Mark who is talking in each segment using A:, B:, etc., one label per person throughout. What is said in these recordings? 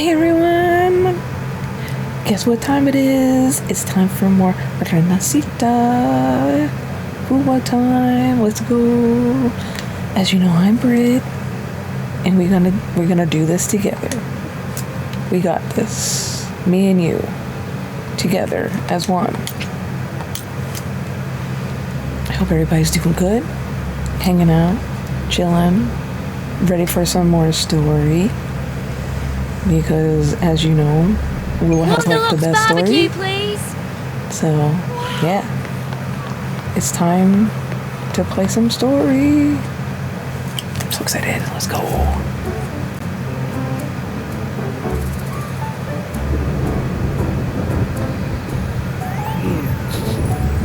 A: Hey everyone! Guess what time it is? It's time for more Carnacita. Wuwa time. Let's go. As you know, I'm Brit, and we're gonna do this together. We got this. Me and you. Together as one. I hope everybody's doing good. Hanging out, chilling, ready for some more story. Because, as you know, Wuwa has like the best story.
B: Please.
A: So, yeah. It's time to play some story. I'm so excited. Let's go.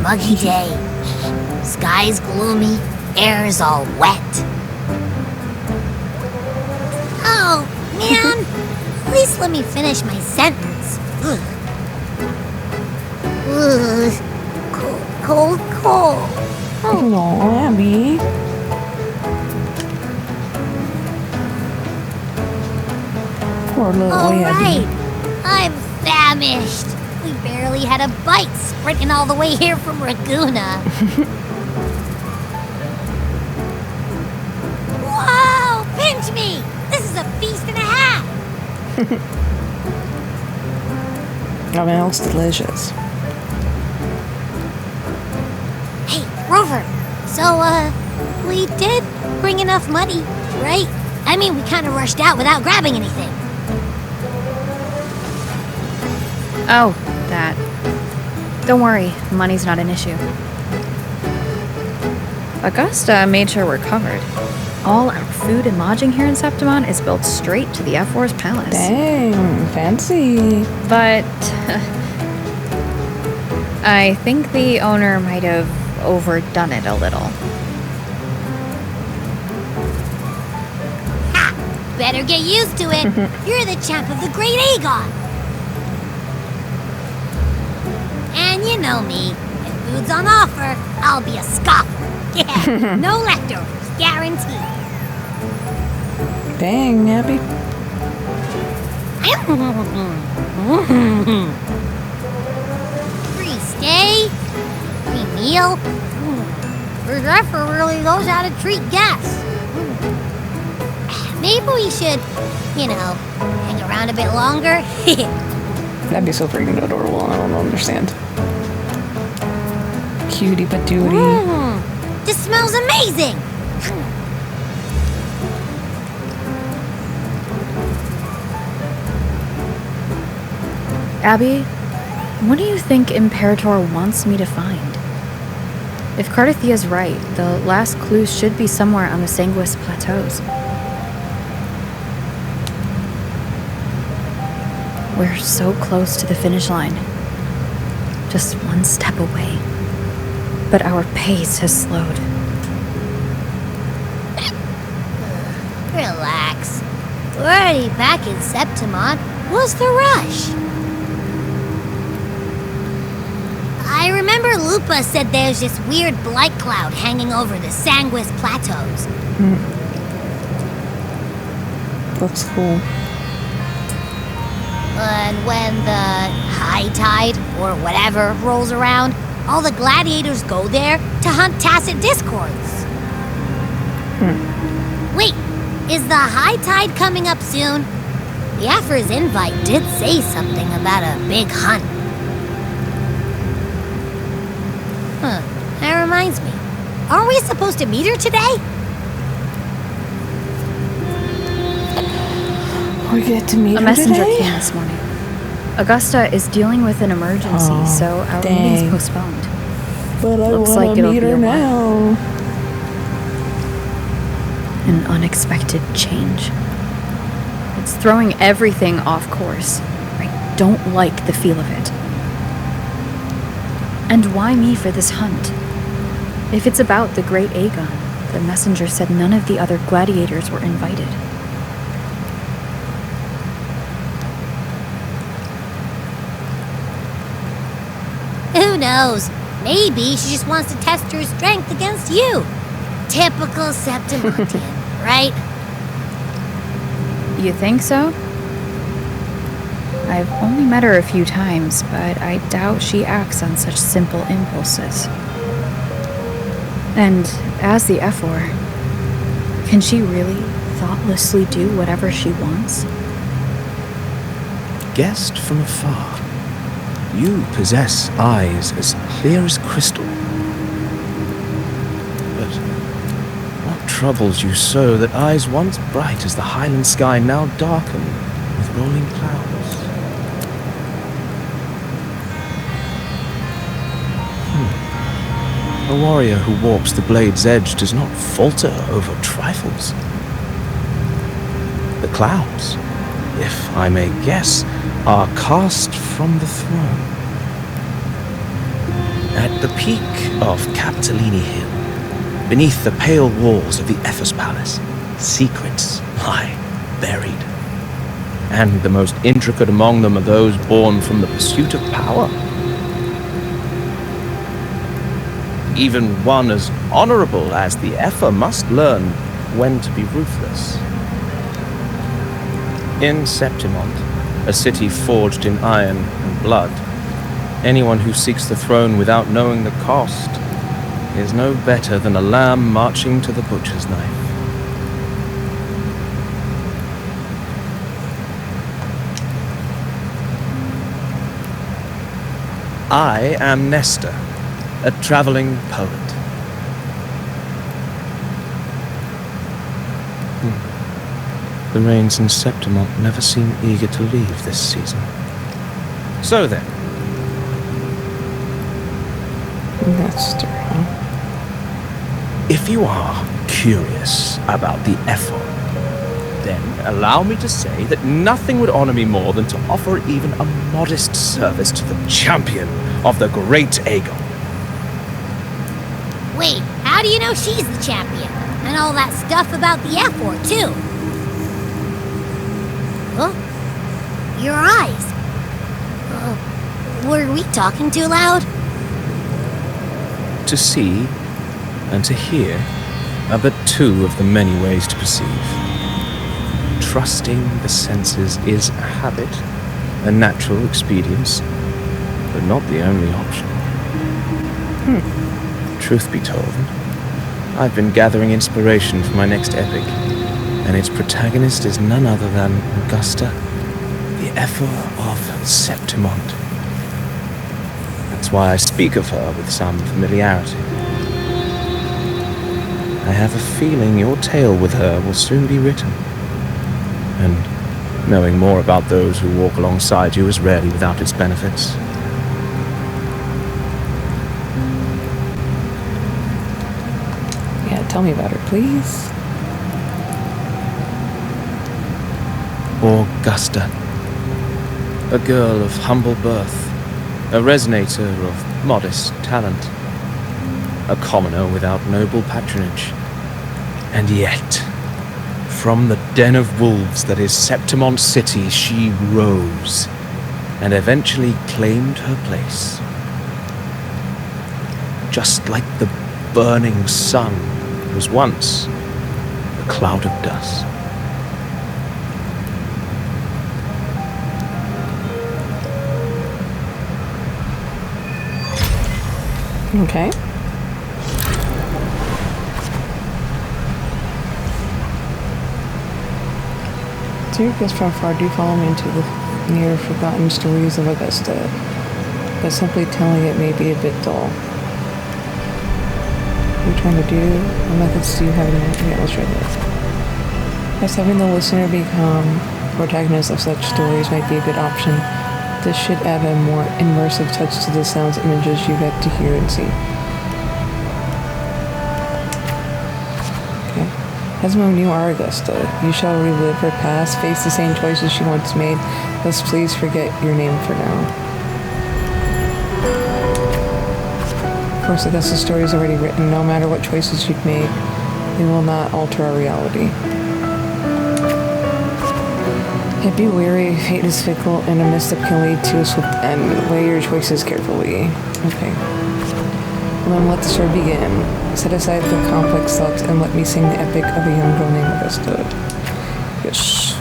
B: Muggy day. Sky's gloomy. Air's all wet. Oh, man. At least let me finish my sentence. Ugh. Ugh. Cold.
A: Oh, no, Abby. Poor little Abby.
B: Alright. I'm famished. We barely had a bite sprinting all the way here from Laguna. Whoa! Pinch me! This is a feast and a half!
A: I mean, it looks delicious.
B: Hey, Rover. So, we did bring enough money, right? I mean, we kind of rushed out without grabbing anything.
C: Oh, that. Don't worry, money's not an issue. Augusta made sure we're covered. All our food and lodging here in Septimon is built straight to the F4's palace.
A: Dang, fancy.
C: But I think the owner might have overdone it a little.
B: Ha! Better get used to it. You're the champ of the Great Aegon. And you know me. If food's on offer, I'll be a scoffer. Yeah, no leftovers, guaranteed.
A: Dang, Abby.
B: Free stay, free meal. The Zephyr really knows how to treat guests. Maybe we should, hang around a bit longer.
A: That'd be so freaking adorable. I don't understand. Cutie patootie.
B: This smells amazing.
C: Abby, what do you think Imperator wants me to find? If Cardathia's right, the last clues should be somewhere on the Sanguis Plateaus. We're so close to the finish line. Just one step away. But our pace has slowed.
B: Relax. We're already back in Septimon. What's the rush? I remember Lupa said there's this weird blight cloud hanging over the Sanguis Plateaus.
A: Looks cool.
B: And when the high tide, or whatever, rolls around, all the gladiators go there to hunt tacit discords. Wait, is the high tide coming up soon? The Afra's invite did say something about a big hunt. That reminds me. Aren't we supposed to meet her today?
A: We get to meet her
C: A messenger
A: today?
C: came this morning. Augusta is dealing with an emergency, so our meeting's postponed.
A: But I
C: Looks
A: want
C: like
A: to
C: it'll
A: meet
C: be
A: her
C: a while.
A: now.
C: An unexpected change. It's throwing everything off course. I don't like the feel of it. And why me for this hunt? If it's about the Great Aegon, the messenger said none of the other gladiators were invited.
B: Who knows? Maybe she just wants to test her strength against you. Typical Septimontian, right?
C: You think so? I've only met her a few times, but I doubt she acts on such simple impulses. And as the Ephor, can she really thoughtlessly do whatever she wants?
D: Guessed from afar, you possess eyes as clear as crystal. But what troubles you so that eyes once bright as the highland sky now darken with rolling clouds? A warrior who walks the blade's edge does not falter over trifles. The clouds, if I may guess, are cast from the throne. At the peak of Capitolini Hill, beneath the pale walls of the Ephes Palace, secrets lie buried. And the most intricate among them are those born from the pursuit of power. Even one as honorable as the Ephor must learn when to be ruthless. In Septimont, a city forged in iron and blood, anyone who seeks the throne without knowing the cost is no better than a lamb marching to the butcher's knife. I am Nestor, a traveling poet. The rains in Septimont never seem eager to leave this season. So then.
A: Nestor, huh?
D: If you are curious about the Ephor, then allow me to say that nothing would honor me more than to offer even a modest service to the champion of the great Aegon.
B: Wait, how do you know she's the champion? And all that stuff about the Ephor, too? Huh? Your eyes. Were we talking too loud?
D: To see and to hear are but two of the many ways to perceive. Trusting the senses is a habit, a natural expedience, but not the only option. Truth be told, I've been gathering inspiration for my next epic, and its protagonist is none other than Augusta, the Ephor of Septimont. That's why I speak of her with some familiarity. I have a feeling your tale with her will soon be written, and knowing more about those who walk alongside you is rarely without its benefits.
A: Yeah, tell me about her, please.
D: Augusta, a girl of humble birth, a resonator of modest talent, a commoner without noble patronage. And yet, from the den of wolves that is Septimont City, she rose and eventually claimed her place. Just like the burning sun was once a cloud of dust.
A: Okay. Circus from far do follow me into the near forgotten stories of Augusta, but simply telling it may be a bit dull. What are you trying to do? What methods do you have in illustrate this? As having the listener become protagonist of such stories might be a good option. This should add a more immersive touch to the sounds and images you get to hear and see. As when you are Augusta, you shall relive her past, face the same choices she once made, thus please forget your name for now. Of course, Augusta's story is already written. No matter what choices you've made, they will not alter our reality. Yet be wary, fate is fickle, and a misstep can lead to a swift end. Weigh your choices carefully. Okay. Well, then let the story begin. Set aside the complex thoughts and let me sing the epic of a young girl named Augusta. Yes.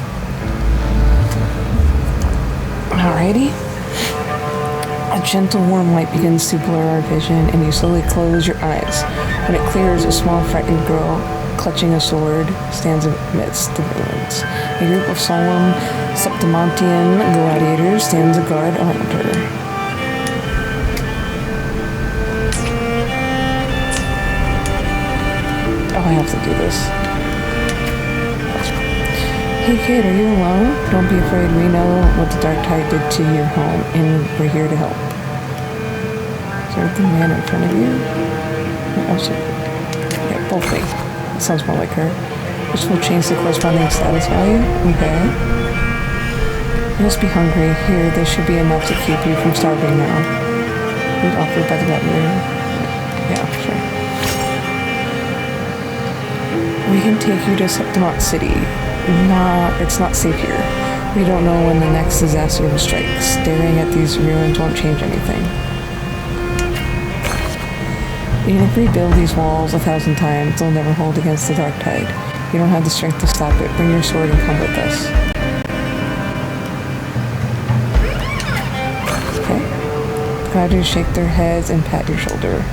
A: Alrighty. A gentle warm light begins to blur our vision, and you slowly close your eyes. When it clears, a small frightened girl, clutching a sword, stands amidst the ruins. A group of solemn Septimontian gladiators stands a guard around her. Oh, I have to do this. Hey kid, are you alone? Don't be afraid, we know what the dark tide did to your home, and we're here to help. Is there the man in front of you? Yeah, both things. That sounds more like her. Which will change the corresponding status value? Okay. You must be hungry. Here, this should be enough to keep you from starving now. Food offered by the veterinarian. Yeah, sure. We can take you to Septimont City. It's not safe here. We don't know when the next disaster will strike. Staring at these ruins won't change anything. Even if we build these walls 1,000 times, they'll never hold against the dark tide. You don't have the strength to stop it. Bring your sword and come with us. Okay. The gladiators shake their heads and pat your shoulder.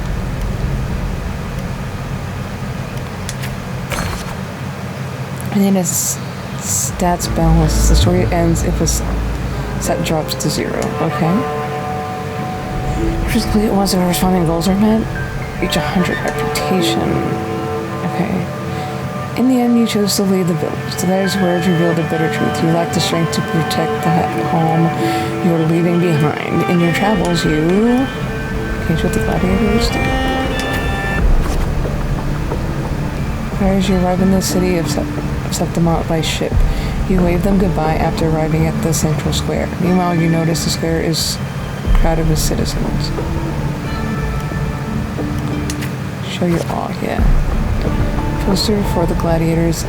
A: And then as stats balance, the story ends if a set drops to 0. Okay. Just complete once the corresponding goals are met. Reach 100 reputation. Okay. In the end, you chose to leave the village. The guy's words revealed a bitter truth. You lack the strength to protect the home you are leaving behind. In your travels, you engage with the gladiators. As you arrive in the city of Septimont by ship, you wave them goodbye after arriving at the central square. Meanwhile, you notice the square is crowded with citizens. Show your awe, yeah. Poster for the gladiators,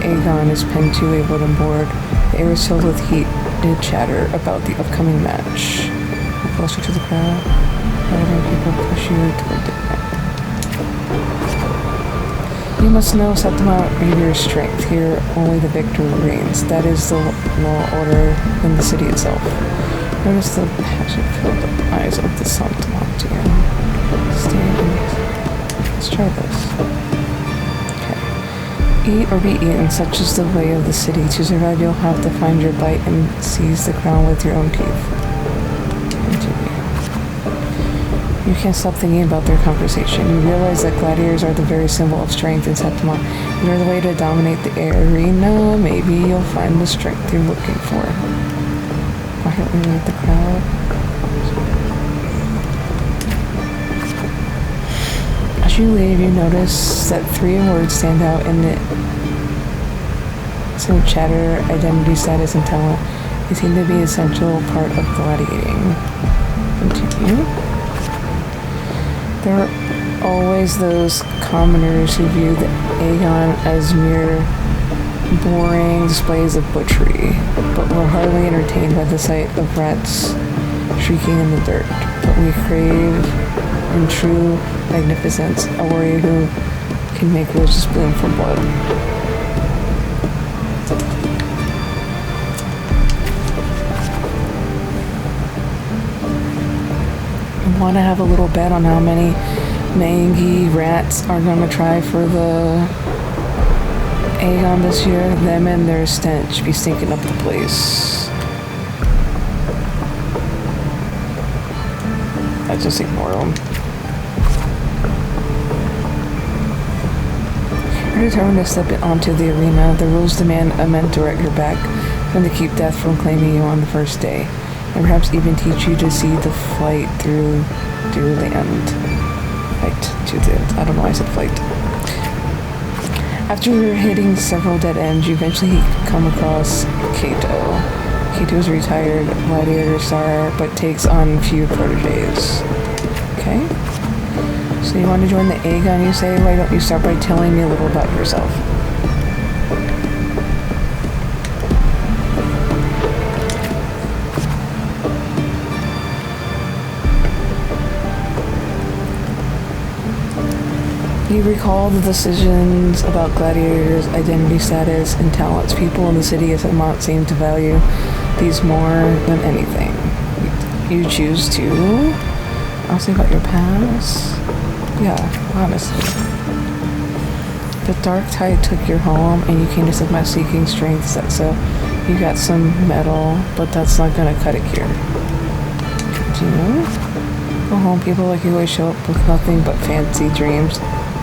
A: Aegon is pinned to a wooden board. The air is filled with heated chatter about the upcoming match. Closer to the crowd, other people push you toward the You must know Septimont reader's strength. Here, only the victor reigns. That is the law order in the city itself. Notice the passion-filled eyes of the Septimontian. Let's try this. Okay. Eat or be eaten, such is the way of the city. To survive, you'll have to find your bite and seize the crown with your own teeth. Continue. You can't stop thinking about their conversation. You realize that gladiators are the very symbol of strength in Septimont. You're the way to dominate the arena. Maybe you'll find the strength you're looking for. Why don't we read the crowd? As you leave, you notice that 3 words stand out in the chatter, identity, status, and talent. They seem to be an essential part of gladiating. Continue. There are always those commoners who view the Aegon as mere boring displays of butchery, but were hardly entertained by the sight of rats shrieking in the dirt. But we crave, in true magnificence, a warrior who can make roses bloom for blood. Want to have a little bet on how many mangy rats are going to try for the Aegon this year? Them and their stench be stinking up the place. I just ignore them. You're determined to step onto the arena. The rules demand a mentor at your back and to keep death from claiming you on the first day. And perhaps even teach you to see the flight through to the end. Fight to the end. I don't know why I said flight. After hitting several dead ends, you eventually come across Kato. Kato is a retired gladiator star, but takes on few proteges. Okay. So you want to join the Aegon, you say? Why don't you start by telling me a little about yourself? You recall the decisions about gladiators' identity, status, and talents. People in the city of Septimont seem to value these more than anything. You choose to. I'll see about your past. Yeah, honestly. The dark tide took your home, and you came to Sigma seeking strength, so you got some metal, but that's not gonna cut it here. Continue. Go home, people like you always show up with nothing but fancy dreams,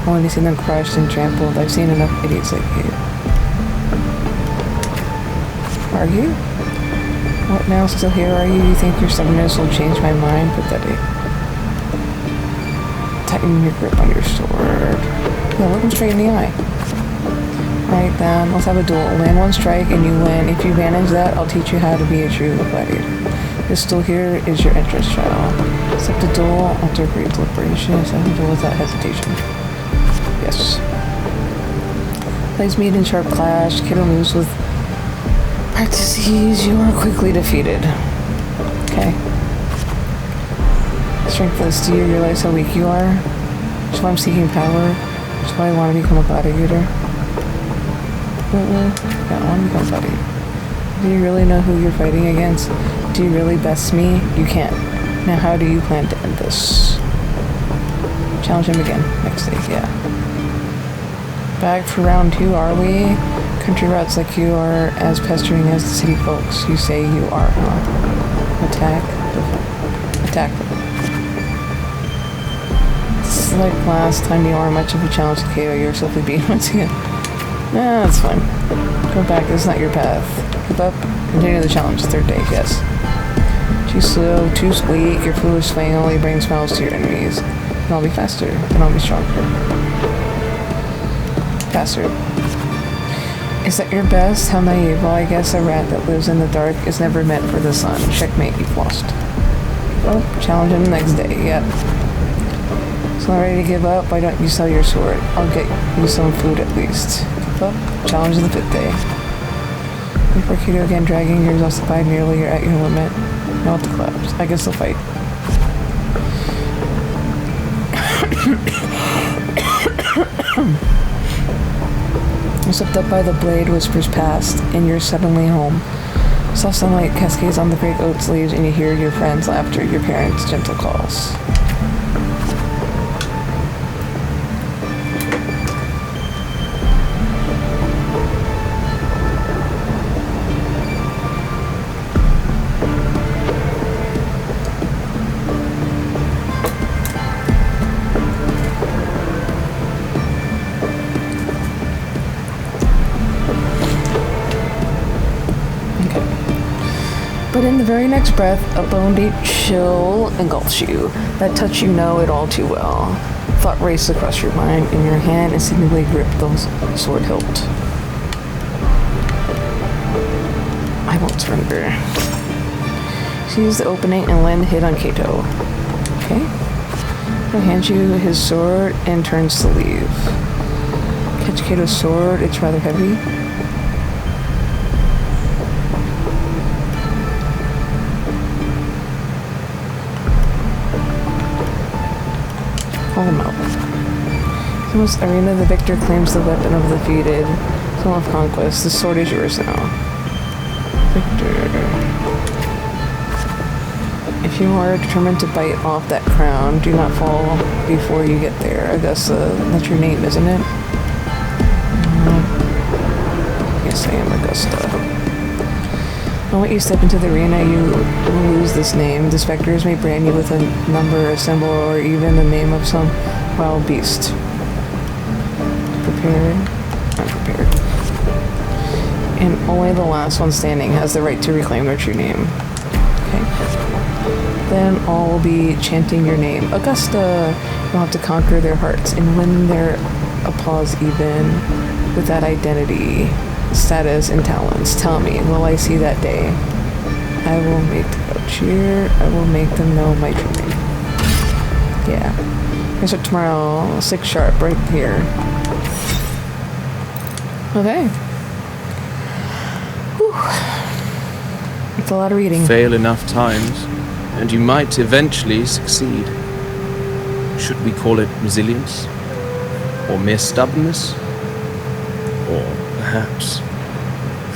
A: only to see them crushed and trampled. I've seen enough idiots like you. Are you? What now? Still here, are you? You think your stubbornness will change my mind? Pathetic. Tighten your grip on your sword. Yeah, look him straight in the eye. Right then, let's have a duel. Land one strike and you win. If you manage that, I'll teach you how to be a true gladiator. This duel here is your entrance trial. Accept the duel after great deliberation. Accept the duel without hesitation. Yes. Blades meet in sharp clash. Kiddo moves with practices. You are quickly defeated. Okay. Strengthless, do you realize how weak you are? That's why I'm seeking power. That's why I want to become a gladiator. Yeah, I want to become a gladiator. Do you really know who you're fighting against? Do you really best me? You can't. Now how do you plan to end this? Challenge him again. Next day, yeah. Back for round 2, are we? Country rats like you are as pestering as the city folks. You say you are, huh? Attack. Attack. It's like last time you aren't much of a challenge to KO. You're simply beaten once again. Nah, that's fine. Go back. This is not your path. Keep up. Continue the challenge. 3rd day. Yes. Too slow. Too weak. Your foolish swing only brings smiles to your enemies. And I'll be faster. And I'll be stronger. Faster. Is that your best? How naive. Well, I guess a rat that lives in the dark is never meant for the sun. Checkmate. You've lost. Oh, challenge him the next day. Yep. So not ready to give up? Why don't you sell your sword? I'll get you some food at least. Keep up. Challenge of the 5th day. Before Kiddo again, dragging your exhausted by nearly you're at your limit. Now with the collapse. I guess they'll fight. You're swept up by the blade, whispers past, and you're suddenly home. Soft sunlight cascades on the great oats leaves, and you hear your friends' laughter, your parents' gentle calls. But in the very next breath, a bone-deep chill engulfs you. That touch you know it all too well. Thought raced across your mind, and your hand instinctively gripped the sword hilt. I won't surrender. Seize the opening and land the hit on Kato. Okay. He hands you his sword and turns to leave. Catch Kato's sword, it's rather heavy. Call him out. In this arena, the victor claims the weapon of the defeated. Son of conquest. The sword is yours now. Victor. If you are determined to bite off that crown, do not fall before you get there. Augusta, that's your name, isn't it? Yes, I am Augusta. The moment you step into the arena, you will lose this name. The specters may brand you with a number, a symbol, or even the name of some wild beast. Prepared? I'm prepared. And only the last one standing has the right to reclaim their true name. Okay. Then all will be chanting your name. Augusta! You'll have to conquer their hearts and win their applause even with that identity, status, and talents. Tell me, will I see that day? I will make the crowd cheer. I will make them know my true name. Yeah. Here's what tomorrow, 6 sharp, right here. Okay. Whew. It's a lot of reading.
D: Fail enough times, and you might eventually succeed. Should we call it resilience? Or mere stubbornness? Or perhaps,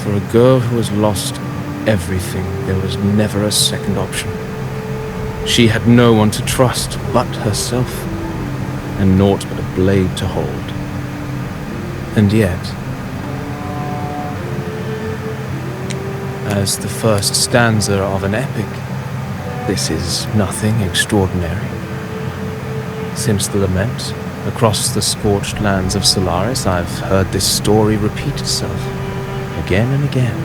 D: for a girl who has lost everything, there was never a second option. She had no one to trust but herself, and naught but a blade to hold. And yet, as the first stanza of an epic, this is nothing extraordinary. Since the lament, across the scorched lands of Solaris, I've heard this story repeat itself, again and again.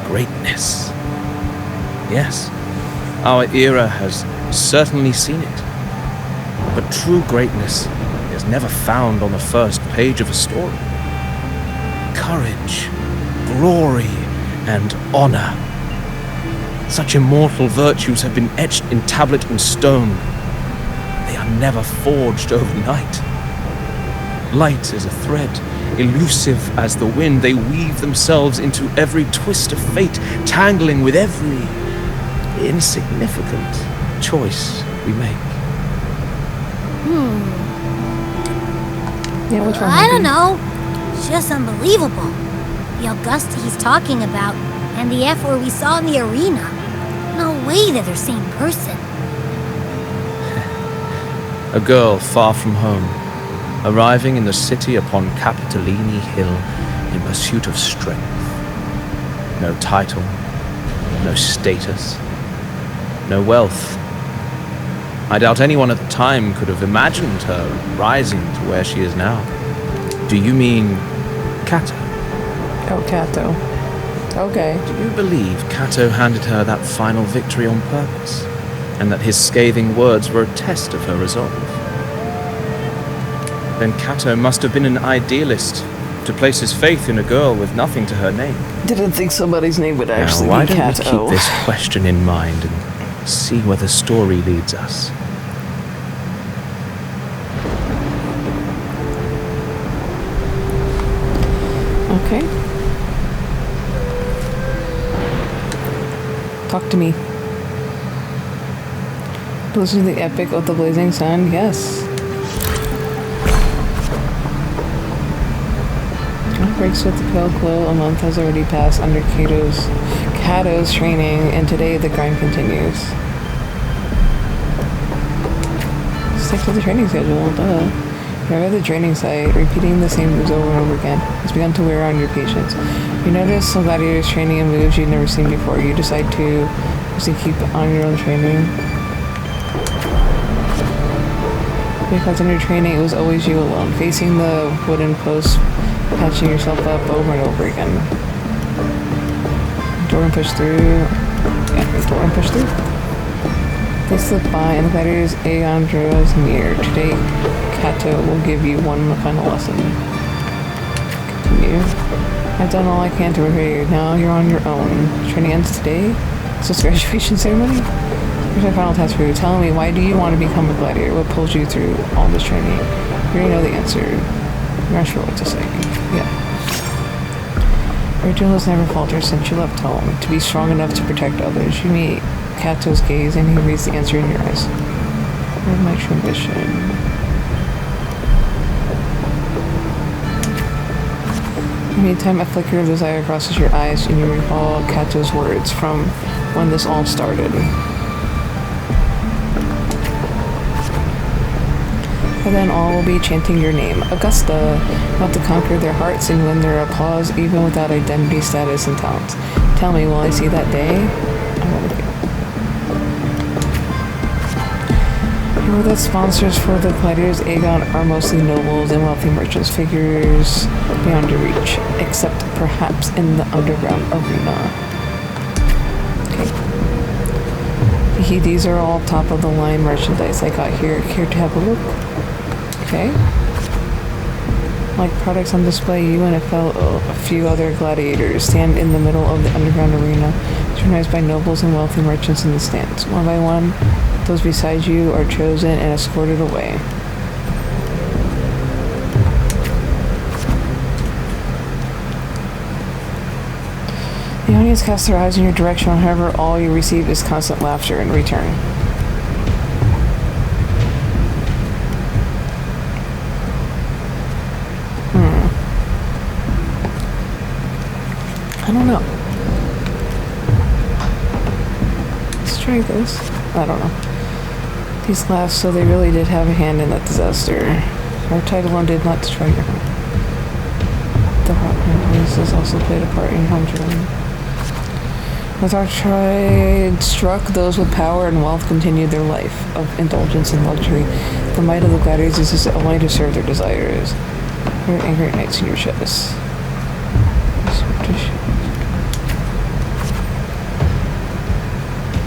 D: Greatness. Yes, our era has certainly seen it. But true greatness is never found on the first page of a story. Courage, glory, and honor. Such immortal virtues have been etched in tablet and stone. They are never forged overnight. Light as a thread, elusive as the wind, they weave themselves into every twist of fate, tangling with every insignificant choice we make.
A: Yeah, what's wrong?
B: I don't know. It's just unbelievable. The Augusta he's talking about, and the F-word we saw in the arena. No way they're the same person.
D: A girl far from home, arriving in the city upon Capitolini Hill in pursuit of strength. No title, no status, no wealth. I doubt anyone at the time could have imagined her rising to where she is now. Do you mean Cato?
A: Oh, Cato. Okay.
D: Do you believe Cato handed her that final victory on purpose, and that his scathing words were a test of her resolve? Then Cato must have been an idealist, to place his faith in a girl with nothing to her name.
A: Didn't think somebody's name would actually
D: Now, why
A: be
D: don't
A: Cato.
D: we keep this question in mind and see where the story leads us?
A: Okay. Talk to me. Listen to the epic of the blazing sun? Yes. It breaks with the pale glow. A month has already passed under Cato's training, and today the grind continues. Stick to the training schedule, duh. You're at the training site, repeating the same moves over and over again. It's begun to wear on your patience. You notice some gladiators training in moves you've never seen before. You decide to keep on your own training. Because in your training, it was always you alone, facing the wooden post, patching yourself up over and over again. Door and push through. Yeah, door and push through. They slip by, and the gladiators Aegon draws near. Today, Cato will give you one final lesson. Continue. I've done all I can to prepare you. Now you're on your own. Training ends today. Is this graduation ceremony? Here's my final task for you. Tell me, why do you want to become a gladiator? What pulls you through all this training? You already know the answer. You're not sure what to say. Yeah. Your duel has never faltered since you left home. To be strong enough to protect others. You meet Cato's gaze, and he reads the answer in your eyes. Where's my true ambition? Anytime a flicker of desire crosses your eyes, and you recall Cato's words from when this all started. And then all will be chanting your name, Augusta, not to conquer their hearts and win their applause, even without identity, status, and talents. Tell me, will I see that day? I will wait. Remember that sponsors for the gladiators Aegon are mostly nobles and wealthy merchants, figures beyond your reach, except perhaps in the underground arena. Okay. These are all top-of-the-line merchandise I got here. Care to have a look? Okay. Like products on display, you and a few other gladiators stand in the middle of the underground arena, surrounded by nobles and wealthy merchants in the stands. One by one, those beside you are chosen and escorted away. The audience casts their eyes in your direction, however, all you receive is constant laughter in return. I don't know. try this. I don't know. These laughed, so they really did have a hand in that disaster. Our tide alone did not destroy your home. The hot places also played a part in your home journey. As our tide struck, those with power and wealth continued their life of indulgence and luxury. The might of the gladiators is only to serve their desires. Your angry knights in your ships.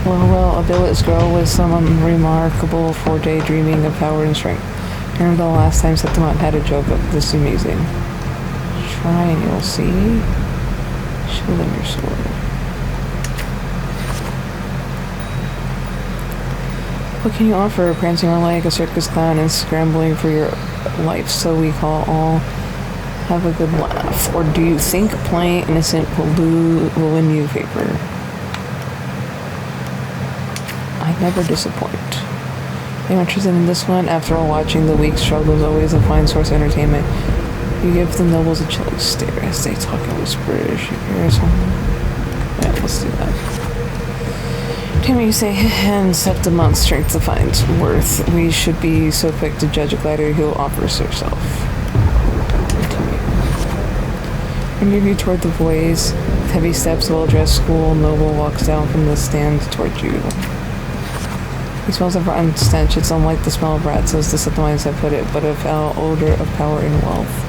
A: Well, a billet's girl with some unremarkable for dreaming of power and strength. I remember the last time Septimont had a joke of this amazing. Try and you'll see. Show them your sword. What can you offer? Prancing around like a circus clown and scrambling for your life, so we call all have a good laugh. Or do you think playing innocent will win you favor? I never disappoint. Are you interested in this one? After all, watching the weak struggle is always a fine source of entertainment. You give the nobles a chilling stare as they talk in whispers. You hear something? Yeah, let's do that. Damn, you say, and Septimont's strength defines worth. We should be so quick to judge a gladiator who offers herself. Continue. I move you toward the boys. With heavy steps, well-dressed school noble walks down from the stand toward you. He smells of rotten stench. It's unlike the smell of rats, as the Septimites have put it, but a foul odor of power and wealth.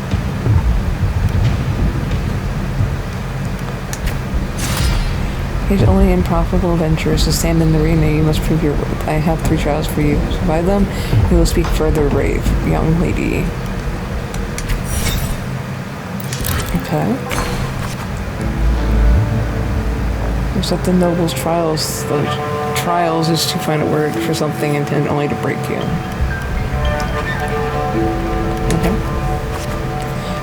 A: Age only in profitable adventurers to stand in the arena, you must prove your worth. I have 3 trials for you. Survive them, you will speak further, brave young lady. Okay. There's at the nobles' trials. The trials is to find a word for something intended only to break you. Okay.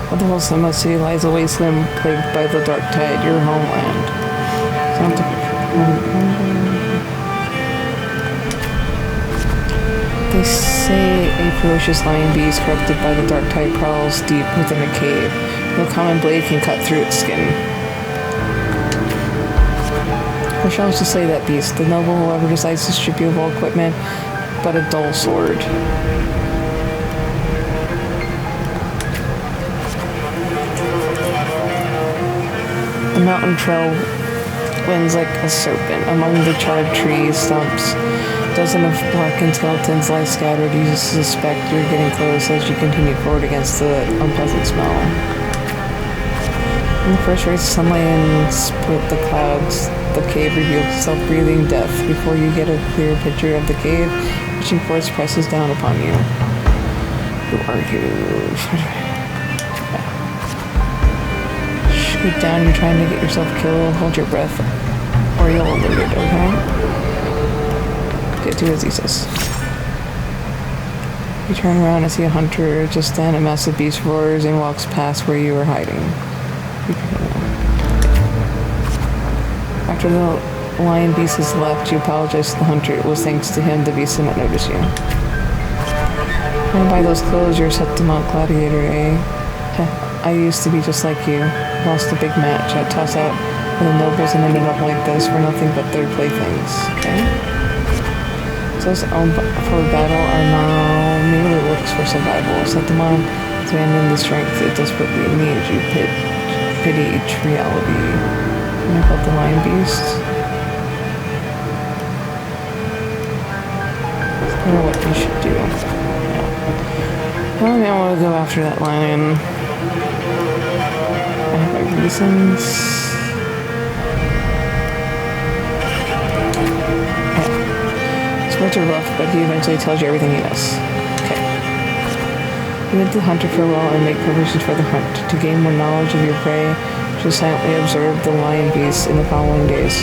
A: But the whole Summit City lies a wasteland plagued by the dark tide, your homeland. They say a ferocious lion beast corrupted by the dark tide prowls deep within a cave. No common blade can cut through its skin. Or shall I just slay that beast? The noble, whoever decides to strip you of all equipment, but a dull sword. The mountain trail winds like a serpent. Among the charred trees, stumps, dozen of blackened skeletons lie scattered. You suspect you're getting close as you continue forward against the unpleasant smell. In the first rays of sunlight and split the clouds, the cave reveals itself breathing death. Before you get a clear picture of the cave, reaching force presses down upon you. Who are you? Shoot down, you're trying to get yourself killed. Hold your breath, or you'll alert it, okay? Get to his thesis. You turn around and see a hunter. Just then, a massive beast roars and walks past where you were hiding. After the lion beast has left, you apologize to the hunter. It was thanks to him the beast did not notice you. And by those clothes, you're a Septimont gladiator, eh? I used to be just like you. Lost a big match. I tossed out the nobles and ended up like this for nothing but their playthings. Okay? Those for battle are now merely looks for survival. Septimont has abandoned the strength it desperately needs. You pity each reality. You know about the lion beast? I don't know what you should do. Yeah. Well, now we'll go after that lion. I have my reasons. Words are rough, but he eventually tells you everything he knows. Okay. You bid the hunter farewell and make preparations for the hunt. To gain more knowledge of your prey, just silently observe the lion beast in the following days.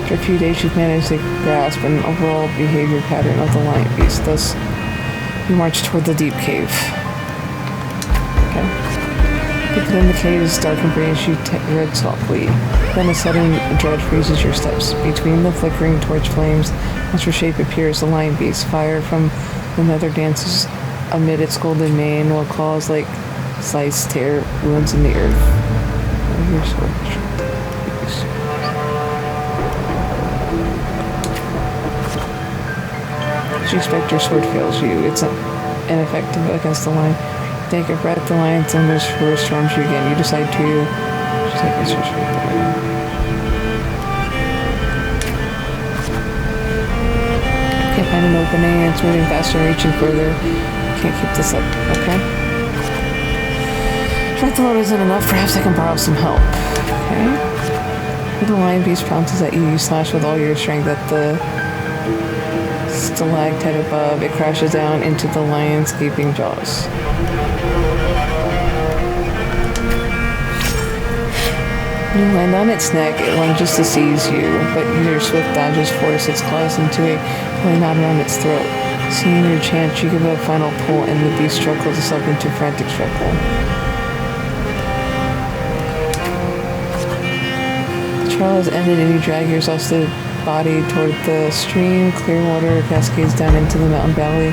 A: After a few days, you've managed to grasp an overall behavior pattern of the lion beast. Thus, you march toward the deep cave. Okay. Within the cave's darkened branch, you tread softly. Then a sudden dread freezes your steps. Between the flickering torch flames, monster shape appears, the lion beast. Fire from the nether dances amid its golden mane, while claws like slice tear wounds in the earth. you expect, your sword fails you. It's ineffective against the lion. Take a breath, the lion thunders for storms you again. You decide to take a sword. Can't find an opening, it's moving faster, reaching further. Can't keep this up, okay? If the load isn't enough, perhaps I can borrow some help. Okay. When the lion beast pounces at you, you slash with all your strength at the stalactite above. It crashes down into the lion's gaping jaws. You land on its neck, it lunges to seize you, but your swift dodges force its claws into a pulling knot around its throat. Seeing your chance, you give a final pull, and the beast struggles itself into frantic struggle. The trial is ended, and you drag your exhausted body toward the stream. Clear water cascades down into the mountain valley.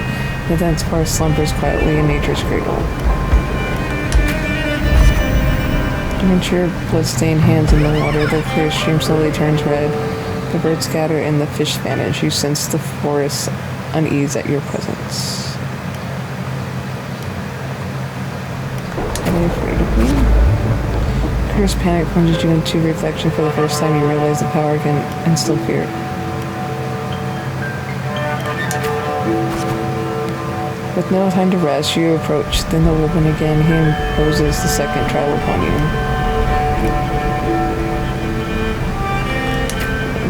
A: The dense forest slumbers quietly in nature's cradle. You rinse your blood-stained hands in the water. The clear stream slowly turns red. The birds scatter and the fish vanish. You sense the forest's unease at your presence. Are they afraid of me? Cursed panic plunges you into reflection for the first time. You realize the power can instill fear. With no time to rest, you approach the nobleman again. He imposes the second trial upon you.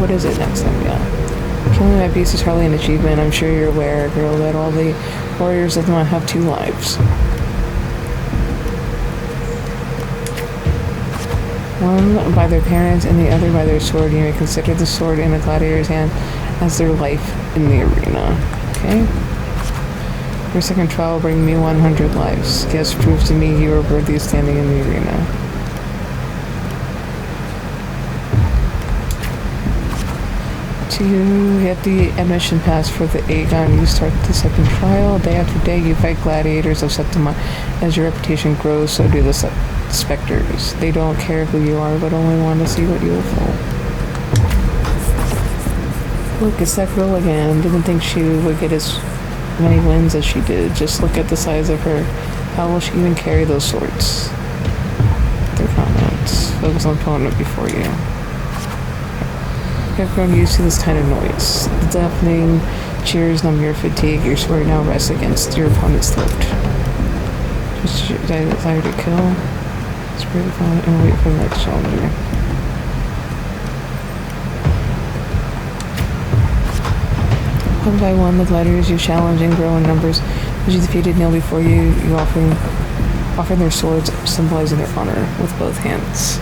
A: What is it next time, yeah? Killing my beast is hardly an achievement. I'm sure you're aware, girl, that all the warriors of the Mount have 2 lives. One by their parents and the other by their sword. You may consider the sword in a gladiator's hand as their life in the arena. Okay? Your second trial will bring me 100 lives. Guess proves to me you are worthy of standing in the arena. To get the admission pass for the Aegon, you start the second trial. Day after day, you fight gladiators of Septima. As your reputation grows, so do the specters. They don't care who you are, but only want to see what you will fall. Look, it's that girl again. Didn't think she would get as many wins as she did. Just look at the size of her. How will she even carry those swords? Their comments. Focus on opponent before you. You have grown used to this kind of noise. The deafening cheers numb your fatigue. Your sword now rests against your opponent's throat. Just your desire to kill. Spirit of fun and wait for the next challenger. One by one, the gladiators you challenge and grow in numbers. As you defeated kneel before you, you offer their swords, symbolizing their honor, with both hands.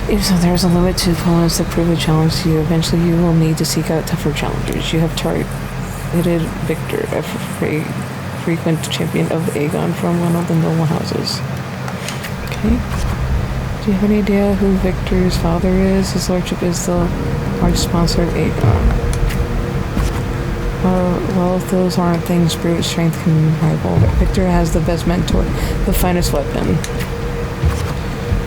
A: Even so, there is a limit to opponents that prove a challenge to you. Eventually, you will need to seek out tougher challengers. You have targeted Victor, a frequent champion of Aegon from one of the noble houses. Okay. Do you have any idea who Victor's father is? His lordship is the large sponsor of Aegon. Well, if those aren't things brute strength can rival, Victor has the best mentor, the finest weapon.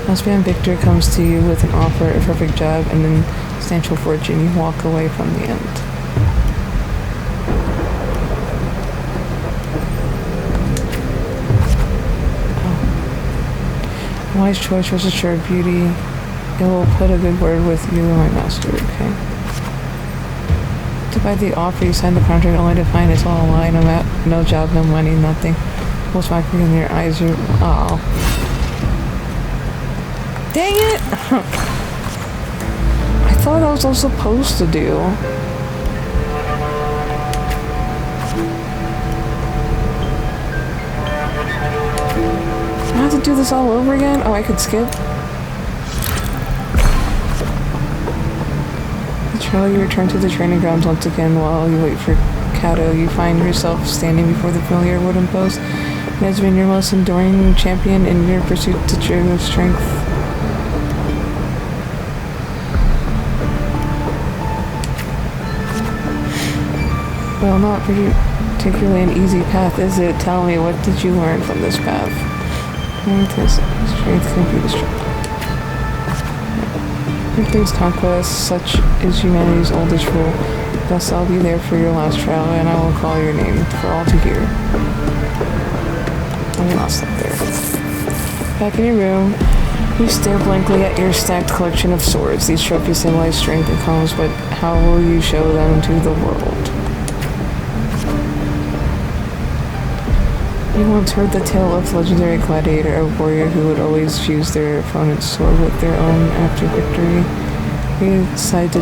A: Husband Victor comes to you with an offer, a perfect job, and an substantial fortune. You walk away from the end. Oh. Wise choice was assured beauty. It will put a good word with you and my master, okay? To buy the offer, you sign the contract only to find it's all a lie. No job, no money, nothing. Most likely in your eyes, you... Oh. Dang it! I thought I was all supposed to do. I have to do this all over again? Oh, I could skip? You return to the training grounds once again. While you wait for Kato, you find yourself standing before the familiar wooden post. It has been your most enduring champion in your pursuit to true strength. Well, not particularly an easy path, is it? Tell me, what did you learn from this path? Strength can be destroyed. Victory's conquest, such is humanity's oldest rule. Thus I'll be there for your last trial, and I will call your name for all to hear. I'm gonna stop there. Back in your room, you stare blankly at your stacked collection of swords. These trophies symbolize strength and calms, but how will you show them to the world? You once heard the tale of legendary gladiator, a warrior who would always fuse their opponent's sword with their own after victory. He decided to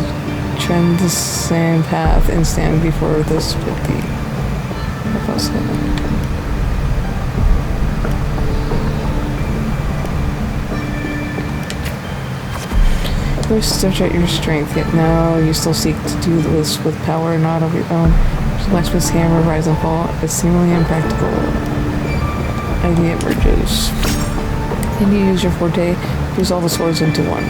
A: tread the same path and stand before the split. First search at your strength, yet now you still seek to do this with power not of your own. Blacksmith's hammer, rise and fall, a seemingly impractical idea emerges. Then you use your forte, fuse all the swords into one.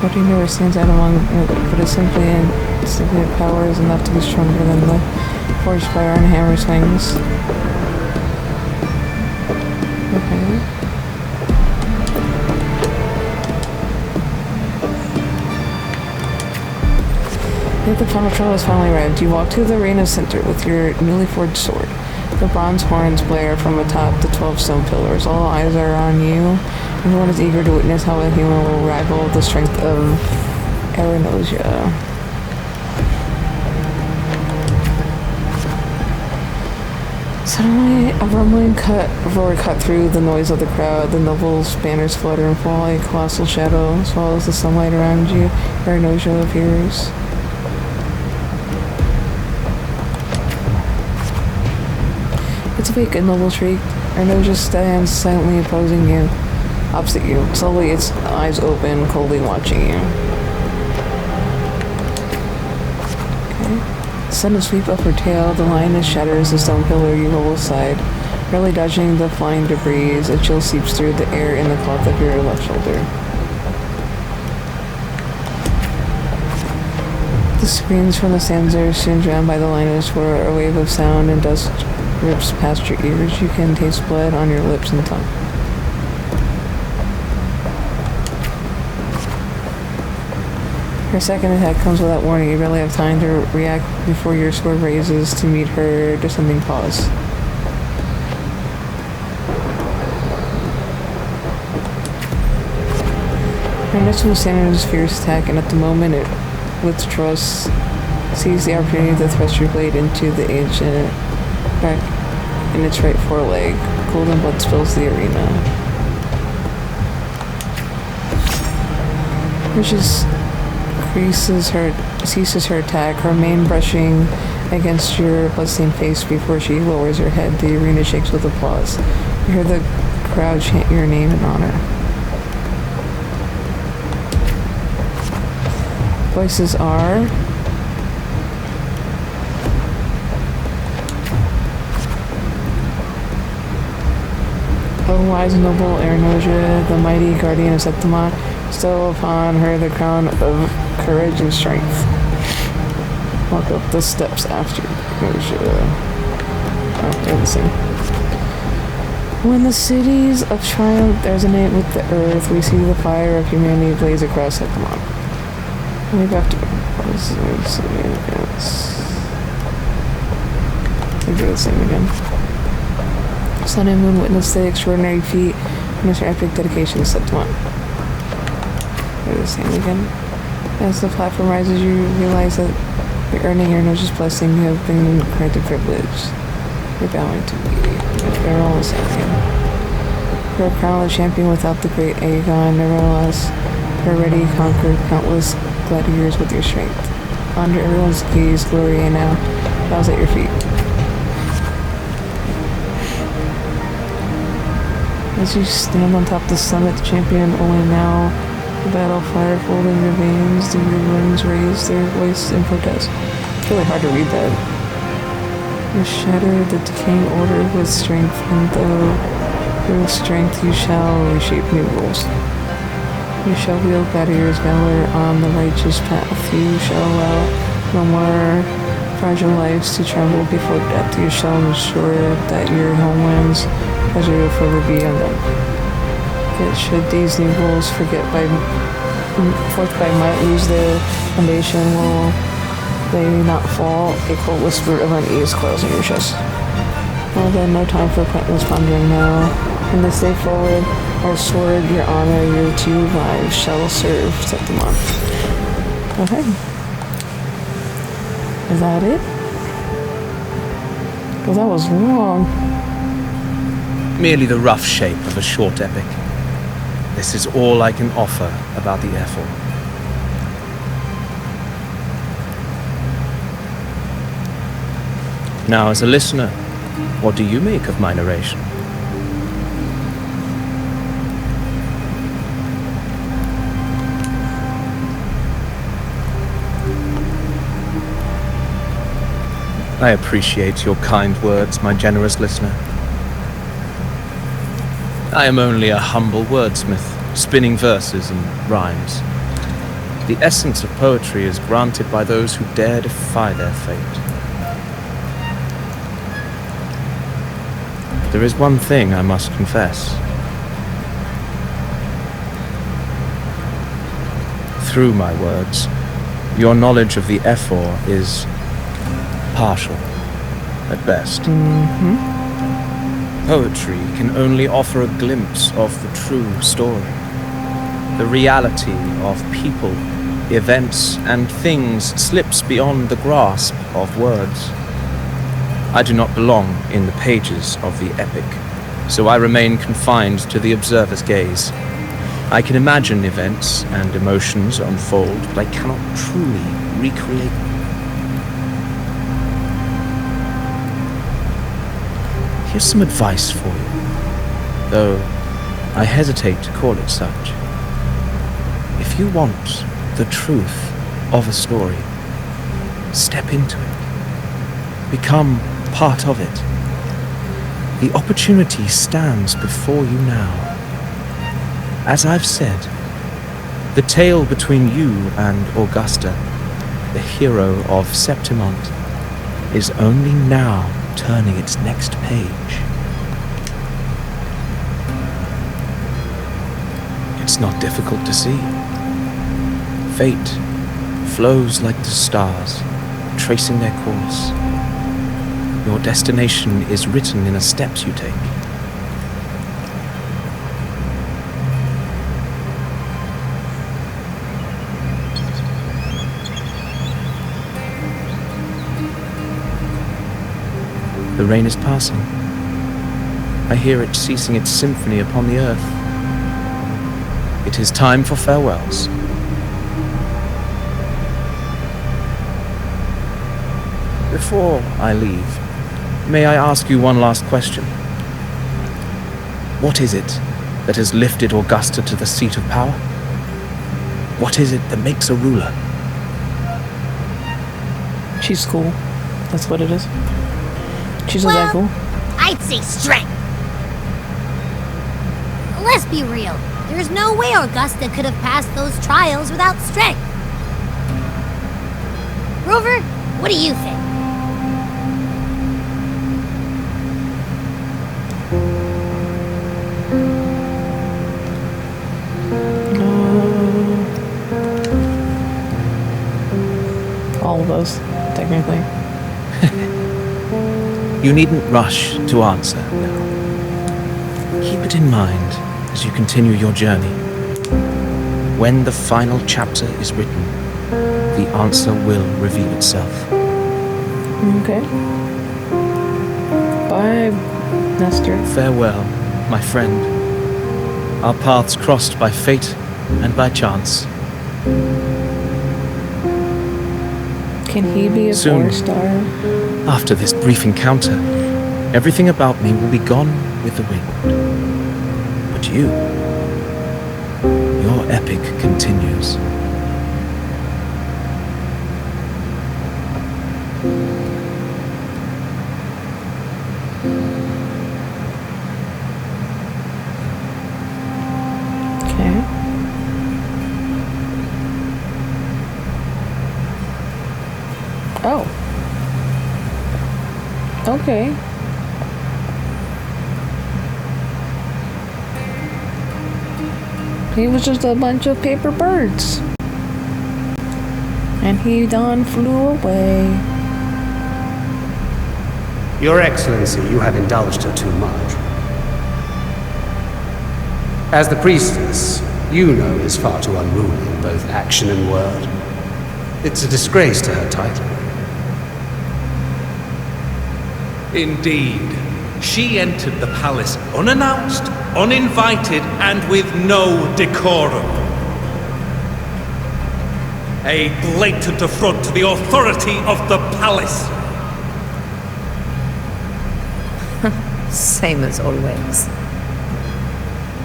A: Forte never stands out among it, but it's simply power is enough to be stronger than the forged by iron hammer swings. Okay. Yet the final trial has finally arrived. You walk to the arena center with your newly forged sword. The bronze horns blare from atop the 12 stone pillars. All eyes are on you. Everyone is eager to witness how a human will rival the strength of Arenosia. Suddenly, a rumbling roar cut through the noise of the crowd. The nobles' banners flutter and fall. A colossal shadow swallows the sunlight around you. Arenosia appears. It's awake, a noble shriek. Arenosia stands silently opposing you. Opposite you. Slowly, its eyes open, coldly watching you. Sudden sweep of her tail, the lioness shatters the stone pillar. You roll aside, barely dodging the flying debris. A chill seeps through the air in the cloth of your left shoulder. The screams from the stands are soon drowned by the lioness, where a wave of sound and dust rips past your ears. You can taste blood on your lips and tongue. Her second attack comes without warning. You barely have time to react before your sword raises to meet her descending paws. Her next will stand in his fierce attack, and at the moment it withdraws, sees the opportunity to thrust your blade into the ancient crack in its right foreleg. Golden blood spills the arena. Pushes ceases her attack, her mane brushing against your bloodstained face before she lowers her head. The arena shakes with applause. You hear the crowd chant your name in honor. Voices are... O wise and noble Arenosia, the mighty guardian of Septima, bestow upon her the crown of courage and strength. Walk up the steps after Arenosia. Oh, they're the same. When the cities of triumph resonate with the earth, we see the fire of humanity blaze across Septima. Maybe after they do the same again. Sun and Moon witness the extraordinary feat and their epic dedication to Septima. They're the same again. As the platform rises, you realize that you're earning your Arenosio's blessing. You have been granted privilege. You're bowing to me. They're all the same again. You're a crown of champion without the great Aegon. Nevertheless, you're already conquered countless gladiators with your strength. Under everyone's gaze, glory and now bows at your feet. As you stand on top of the summit, the champion only now, the battle fire folding your veins, the ruins raise their voice in protest. It's really hard to read that. You shatter the decaying order with strength, and though through strength you shall reshape new rules. You shall wield gladiators' valor on the righteous path. You shall allow no more fragile lives to tremble before death. You shall ensure that your homeland's pleasure will forever be undone. Yet should these new rules forced by might lose their foundation, will they not fall? A cold whisper of unease coils in your chest. Well then, no time for pointless pondering now. From this day forward, our sword, your honor, your 2 lives shall serve, said the monk. Okay. Is that it? Because that was long.
D: Merely the rough shape of a short epic. This is all I can offer about the Ethel. Now, as a listener, what do you make of my narration? I appreciate your kind words, my generous listener. I am only a humble wordsmith, spinning verses and rhymes. The essence of poetry is granted by those who dare defy their fate. There is one thing I must confess. Through my words, your knowledge of the Ephor is partial, at best. Poetry can only offer a glimpse of the true story. The reality of people, events, and things slips beyond the grasp of words. I do not belong in the pages of the epic, so I remain confined to the observer's gaze. I can imagine events and emotions unfold, but I cannot truly recreate them. Here's some advice for you, though I hesitate to call it such. If you want the truth of a story, step into it. Become part of it. The opportunity stands before you now. As I've said, the tale between you and Augusta, the hero of Septimont, is only now turning its next page. It's not difficult to see. Fate flows like the stars, tracing their course. Your destination is written in the steps you take. The rain is passing. I hear it ceasing its symphony upon the earth. It is time for farewells. Before I leave, may I ask you one last question? What is it that has lifted Augusta to the seat of power? What is it that makes a ruler?
A: She's cool. That's what it is. She's
B: Well,
A: that cool.
B: I'd say strength. Let's be real. There's no way Augusta could have passed those trials without strength. Rover, what do you think?
A: All of those, technically.
D: You needn't rush to answer now. Keep it in mind as you continue your journey. When the final chapter is written, the answer will reveal itself.
A: Okay. Bye, Nestor.
D: Farewell, my friend. Our paths crossed by fate and by chance.
A: Can he be a
D: Soon.
A: 4-star?
D: After this brief encounter, everything about me will be gone with the wind. But you, your epic continues.
A: Okay. Oh. Okay. He was just a bunch of paper birds. And he done flew away.
E: Your Excellency, you have indulged her too much. As the priestess, Yuno is far too unruly in both action and word. It's a disgrace to her title.
F: Indeed. She entered the palace unannounced, uninvited, and with no decorum. A blatant affront to the authority of the palace.
G: Same as always.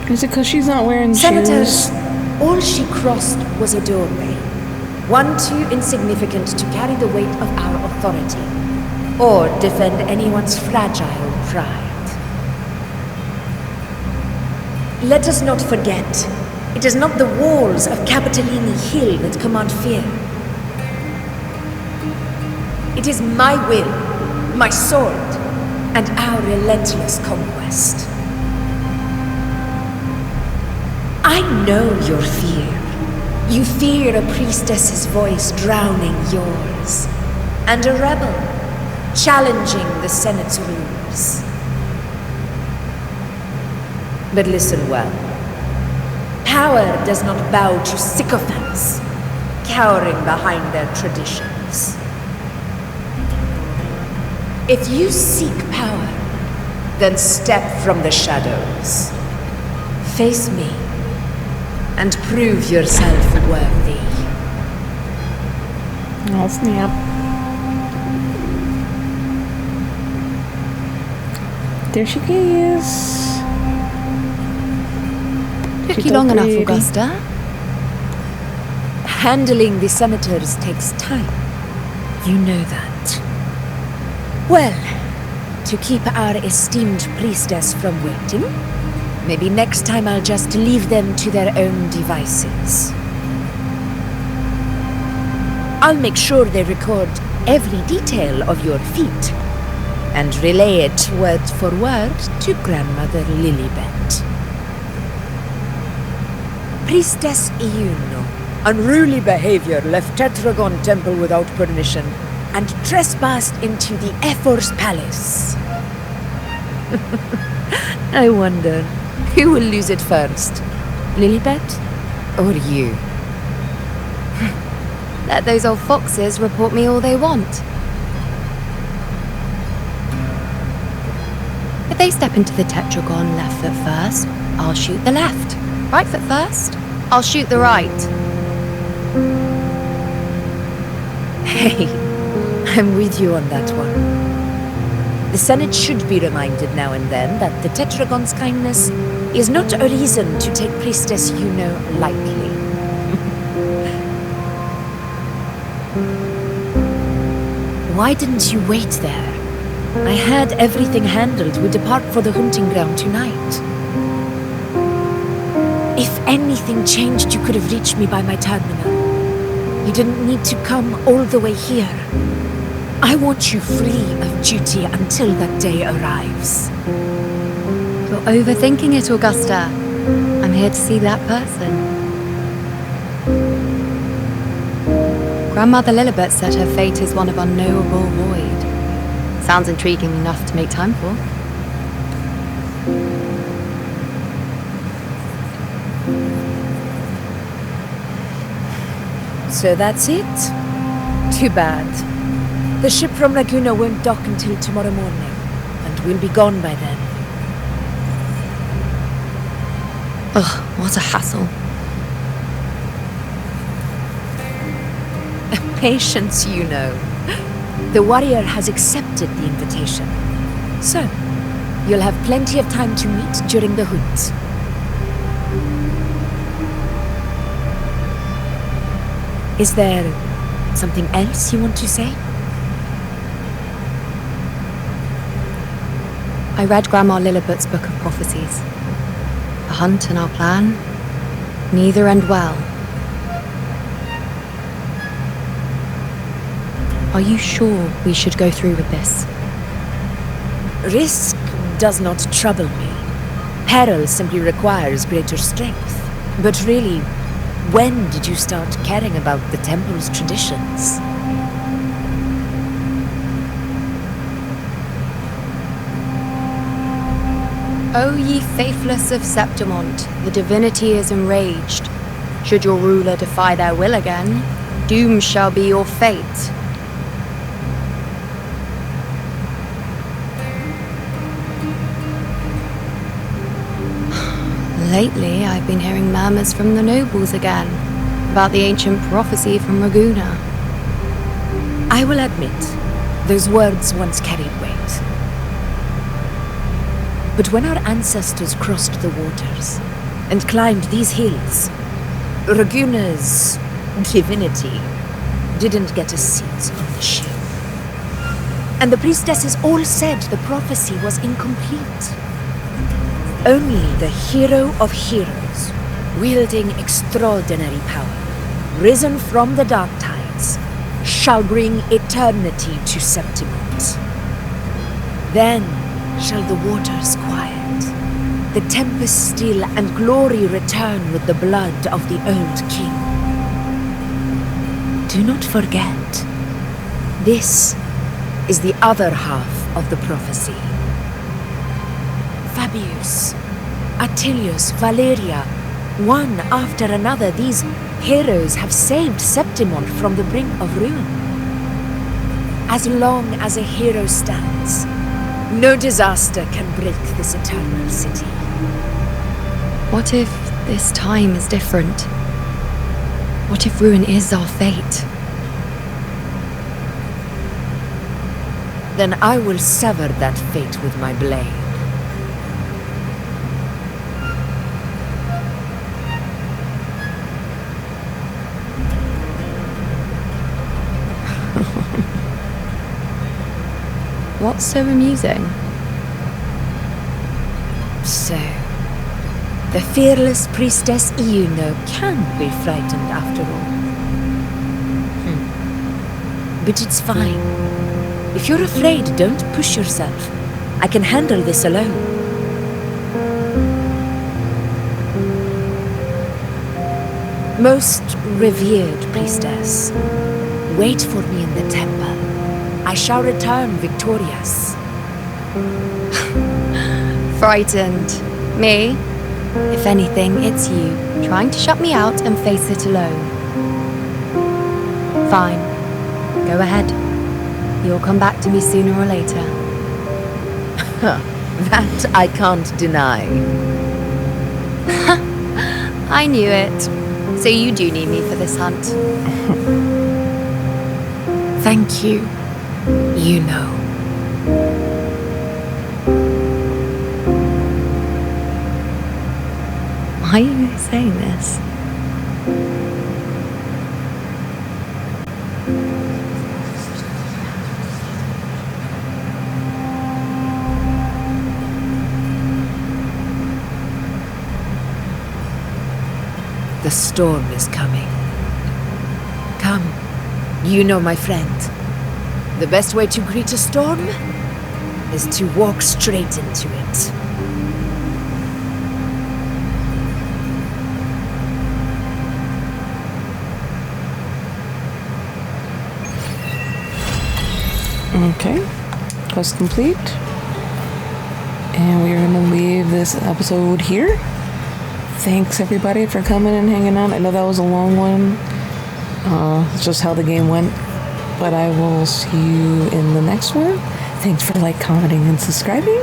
A: Is it because she's not wearing
H: Senators,
A: shoes?
H: all she crossed was a doorway. One too insignificant to carry the weight of our authority, or defend anyone's fragile pride. Let us not forget, it is not the walls of Capitolini Hill that command fear. It is my will, my sword, and our relentless conquest. I know your fear. You fear a priestess's voice drowning yours, and a rebel challenging the Senate's rules. But listen well. Power does not bow to sycophants, cowering behind their traditions. If you seek power, then step from the shadows. Face me, and prove yourself worthy.
A: Oh, snap. There she is.
C: Took
A: She's
C: you long
A: so
C: enough,
A: pretty.
C: Augusta.
H: Handling the senators takes time. You know that. Well, to keep our esteemed priestess from waiting, maybe next time I'll just leave them to their own devices. I'll make sure they record every detail of your feat and relay it word for word to Grandmother Lilibet. Priestess Iuno, unruly behavior, left Tetragon Temple without permission and trespassed into the Ephor's palace. I wonder, who will lose it first? Lilibet or you?
C: Let those old foxes report me all they want. If they step into the tetragon left foot first, I'll shoot the left. Right foot first, I'll shoot the right.
H: Hey, I'm with you on that one. The Senate should be reminded now and then that the Tetragon's kindness is not a reason to take Priestess Yuno lightly. Why didn't you wait there? I had everything handled. We depart for the hunting ground tonight. If anything changed, you could have reached me by my terminal. You didn't need to come all the way here. I want you free of duty until that day arrives.
C: You're overthinking it, Augusta. I'm here to see that person. Grandmother Lilibet said her fate is one of unknowable void. Sounds intriguing enough to make time for.
H: So that's it? Too bad. The ship from Laguna won't dock until tomorrow morning, and we'll be gone by then.
C: Ugh, what a hassle.
H: Patience, you know. The warrior has accepted the invitation. So, you'll have plenty of time to meet during the hunt. Is there something else you want to say?
C: I read Grandma Lilibet's book of prophecies. The hunt and our plan, neither end well. Are you sure we should go through with this?
H: Risk does not trouble me. Peril simply requires greater strength. But really, when did you start caring about the temple's traditions?
G: O ye faithless of Septimont, the divinity is enraged. Should your ruler defy their will again, doom shall be your fate. Lately, I've been hearing murmurs from the nobles again, about the ancient prophecy from Raguna.
H: I will admit, those words once carried weight. But when our ancestors crossed the waters and climbed these hills, Raguna's divinity didn't get a seat on the ship. And the priestesses all said the prophecy was incomplete. Only the hero of heroes, wielding extraordinary power, risen from the dark tides, shall bring eternity to Septimont. Then shall the waters quiet, the tempest still, and glory return with the blood of the old king. Do not forget, this is the other half of the prophecy. Fabius, Attilius, Valeria, one after another, these heroes have saved Septimont from the brink of ruin. As long as a hero stands, no disaster can break this eternal city.
G: What if this time is different? What if ruin is our fate?
H: Then I will sever that fate with my blade.
G: What's so amusing?
H: So, the fearless priestess Iuno can be frightened after all. But it's fine. If you're afraid, don't push yourself. I can handle this alone. Most revered priestess, wait for me in the temple. I shall return victorious.
G: Frightened. Me? If anything, it's you, trying to shut me out and face it alone. Fine. Go ahead. You'll come back to me sooner or later.
H: That I can't deny.
G: I knew it. So you do need me for this hunt.
H: Thank you. You know.
G: Why are you saying this?
H: The storm is coming. Come, you know my friend. The best way to greet a storm is to walk straight into it.
A: Okay, quest complete. And we're gonna leave this episode here. Thanks everybody for coming and hanging out. I know that was a long one. It's just how the game went. But I will see you in the next one. Thanks for commenting, and subscribing.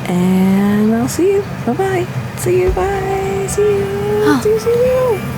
A: And I'll see you. Bye-bye. See you. Bye. See you. See you.